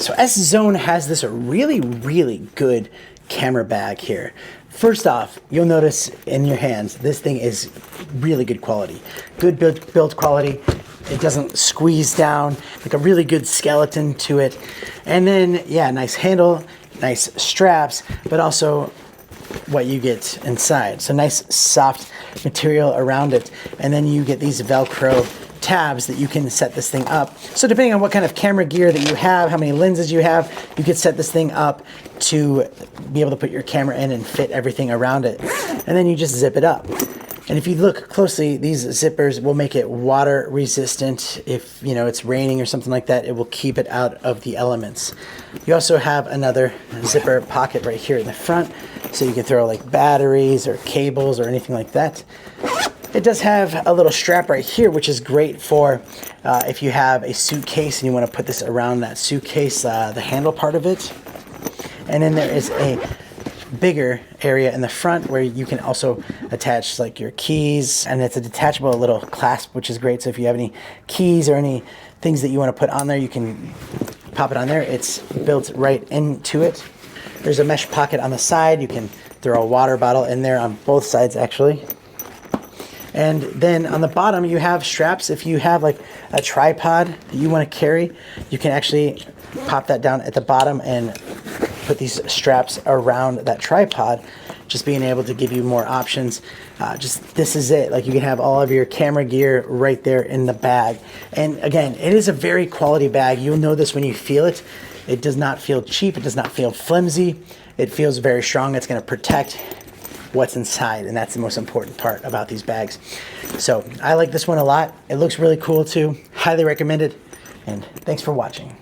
So S-Zone has this really good camera bag here. First off, you'll notice in your hands, this thing is really good quality. Good build quality. It doesn't squeeze down, like a really good skeleton to it. And then, yeah, nice handle, nice straps, but also what you get inside. So nice soft material around it. And then you get these Velcro tabs that you can set this thing up. So depending on what kind of camera gear that you have, how many lenses you have, you could set this thing up to be able to put your camera in and fit everything around it. And then you just zip it up. And if you look closely, these zippers will make it water resistant. If it's raining or something like that, it will keep it out of the elements. You also have another zipper pocket right here in the front, so you can throw like batteries or cables or anything like that. It does have a little strap right here, which is great for if you have a suitcase and you want to put this around that suitcase, the handle part of it. And then there is a bigger area in the front where you can also attach like your keys, and it's a detachable little clasp, which is great. So if you have any keys or any things that you want to put on there, you can pop it on there. It's built right into it. There's a mesh pocket on the side. You can throw a water bottle in there on both sides actually. And then on the bottom you have straps. If you have like a tripod that you want to carry, you can actually pop that down at the bottom and put these straps around that tripod, just being able to give you more options. This is it. Like, you can have all of your camera gear right there in the bag. And again, it is a very quality bag. You'll know this when you feel it. It does not feel cheap. It does not feel flimsy. It feels very strong. It's going to protect what's inside, and that's the most important part about these bags. So I like this one a lot. It looks really cool too. Highly recommended, and thanks for watching.